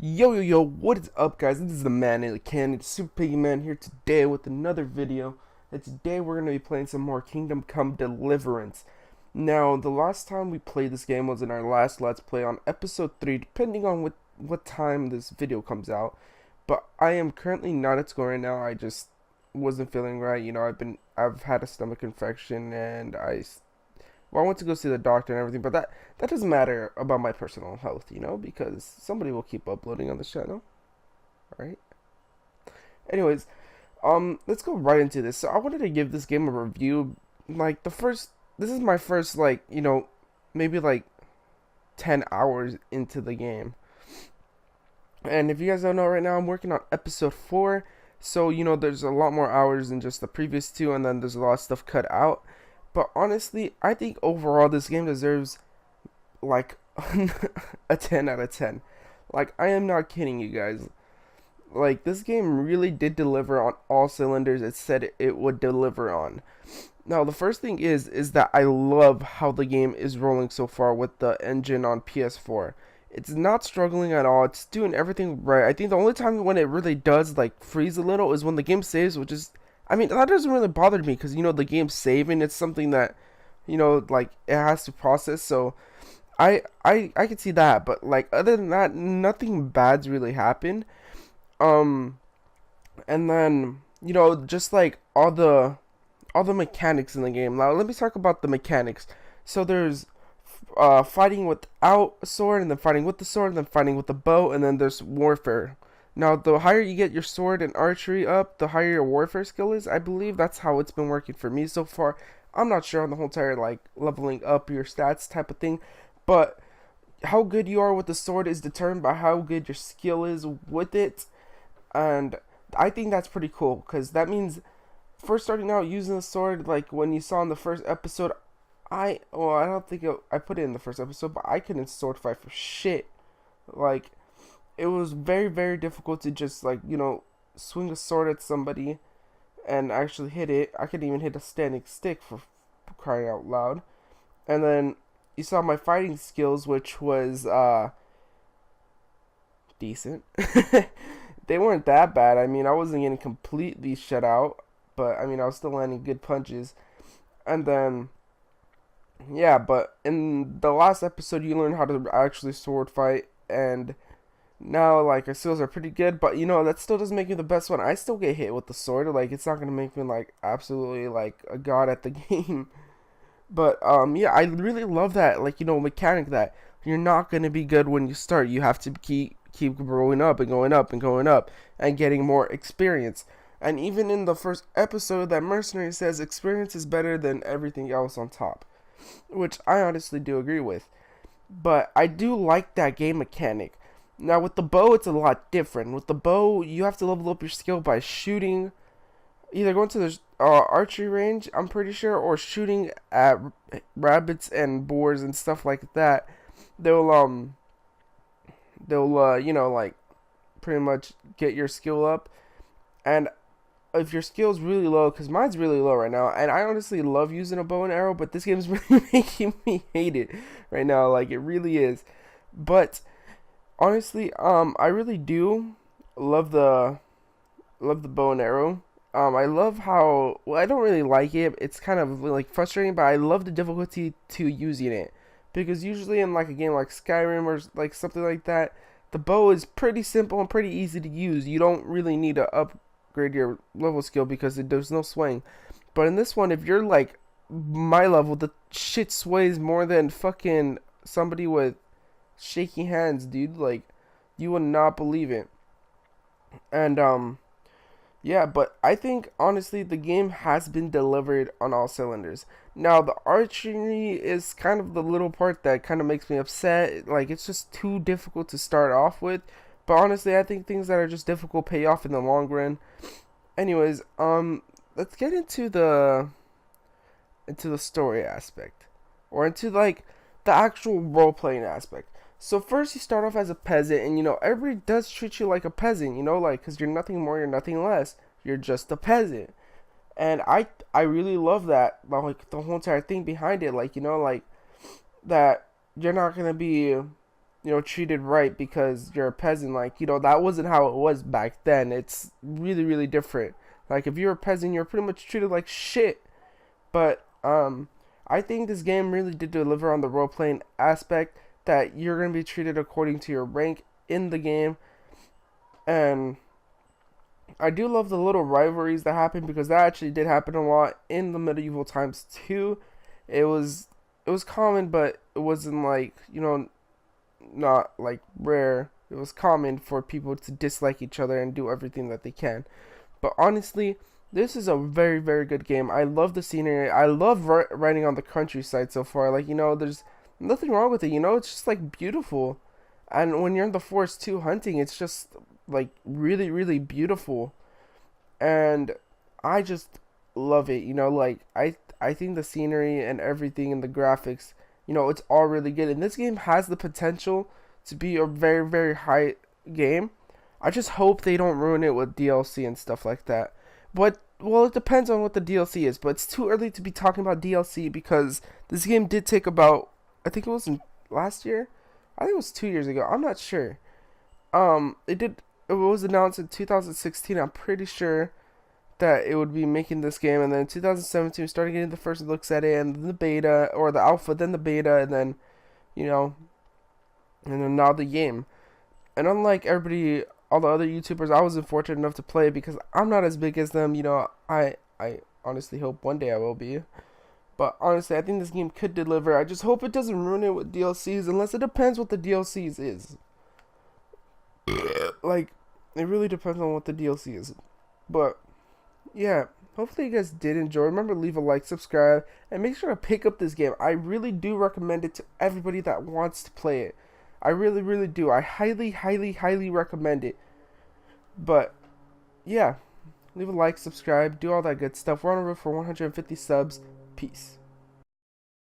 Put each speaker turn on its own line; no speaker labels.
Yo, what is up, guys? This is the man in the can. It's Super Pigman here today with another video. And today we're going to be playing some more Kingdom Come Deliverance. Now, the last time we played this game was in our last Let's Play on episode 3, depending on what time this video comes out. But I am currently not at school right now. I just wasn't feeling right. I've had a stomach infection and I went to go see the doctor and everything, but that doesn't matter about my personal health, because somebody will keep uploading on the channel. Alright? Anyways, let's go right into this. So I wanted to give this game a review. This is my first, maybe 10 hours into the game. And if you guys don't know right now, I'm working on episode 4. So, there's a lot more hours than just the previous 2, and then there's a lot of stuff cut out. But honestly, I think overall this game deserves like a 10 out of 10. Like, I am not kidding you guys. Like, this game really did deliver on all cylinders it said it would deliver on. Now, the first thing is that I love how the game is rolling so far with the engine on PS4. It's not struggling at all. It's doing everything right. I think the only time when it really does freeze a little is when the game saves, which is, that doesn't really bother me because, the game's saving. It's something that, it has to process. So I can see that. But, other than that, nothing bad's really happened. And then, just, all the mechanics in the game. Now, let me talk about the mechanics. So there's fighting without a sword, and then fighting with the sword, and then fighting with the bow, and then there's warfare. Now, the higher you get your sword and archery up, the higher your warfare skill is. I believe that's how it's been working for me so far. I'm not sure on the whole entire, leveling up your stats type of thing. But how good you are with the sword is determined by how good your skill is with it. And I think that's pretty cool, because that means first starting out using the sword, when you saw in the first episode, I don't think I put it in the first episode, but I couldn't sword fight for shit. It was very, very difficult to just, swing a sword at somebody and actually hit it. I couldn't even hit a standing stick for crying out loud. And then you saw my fighting skills, which was, decent. They weren't that bad. I wasn't getting completely shut out, but, I was still landing good punches. And then, yeah, but in the last episode, you learned how to actually sword fight, and now, our skills are pretty good, but, that still doesn't make me the best one. I still get hit with the sword. It's not going to make me, absolutely, a god at the game. But, yeah, I really love that, mechanic that you're not going to be good when you start. You have to keep growing up and going up and going up and getting more experience. And even in the first episode, that mercenary says experience is better than everything else on top, which I honestly do agree with. But I do like that game mechanic. Now, with the bow, it's a lot different. With the bow, you have to level up your skill by shooting, either going to the archery range, I'm pretty sure, or shooting at rabbits and boars and stuff like that. They'll pretty much get your skill up. And if your skill's really low, because mine's really low right now, and I honestly love using a bow and arrow, but this game's really making me hate it right now. It really is. But honestly, I really do love the bow and arrow. I love how, I don't really like it. It's kind of frustrating, but I love the difficulty to using it, because usually in a game like Skyrim or something like that, the bow is pretty simple and pretty easy to use. You don't really need to upgrade your level skill because there's no swing. But in this one, if you're my level, the shit sways more than fucking somebody with shaky hands, dude. You would not believe it. And yeah, but I think honestly the game has been delivered on all cylinders. Now, the archery is kind of the little part that kind of makes me upset. It's just too difficult to start off with. But honestly, I think things that are just difficult pay off in the long run. Anyways, let's get into the story aspect, or into the actual role playing aspect. So first you start off as a peasant, and everybody does treat you like a peasant, because you're nothing more, you're nothing less. You're just a peasant. And I really love that, the whole entire thing behind it, that you're not gonna be treated right because you're a peasant. Like, that wasn't how it was back then. It's really, really different. Like, if you're a peasant, you're pretty much treated like shit. But I think this game really did deliver on the role playing aspect, that you're gonna be treated according to your rank in the game. And I do love the little rivalries that happen, because that actually did happen a lot in the medieval times too. It was common, but it wasn't like, not like rare. It was common for people to dislike each other and do everything that they can. But honestly, this is a very, very good game. I love the scenery. I love riding on the countryside so far. Like, there's nothing wrong with it. It's just like beautiful. And when you're in the forest too hunting, it's just like really, really beautiful. And I just love it. Like I think the scenery and everything and the graphics, it's all really good. And this game has the potential to be a very, very high game. I just hope they don't ruin it with DLC and stuff like that. But, well, it depends on what the DLC is. But it's too early to be talking about DLC, because this game did take about, I think it was last year? I think it was 2 years ago. I'm not sure. It was announced in 2016. I'm pretty sure that it would be making this game. And then in 2017, we started getting the first looks at it, and then the beta, or the alpha, then the beta, and then, and then now the game. And unlike all the other YouTubers, I wasn't fortunate enough to play, because I'm not as big as them. I honestly hope one day I will be. But honestly, I think this game could deliver. I just hope it doesn't ruin it with DLCs, unless it depends what the DLCs is. Like, it really depends on what the DLC is. But, yeah, hopefully you guys did enjoy. Remember, leave a like, subscribe, and make sure to pick up this game. I really do recommend it to everybody that wants to play it. I really, really do. I highly, highly, highly recommend it. But, yeah, leave a like, subscribe, do all that good stuff. We're on a road for 150 subs. Peace.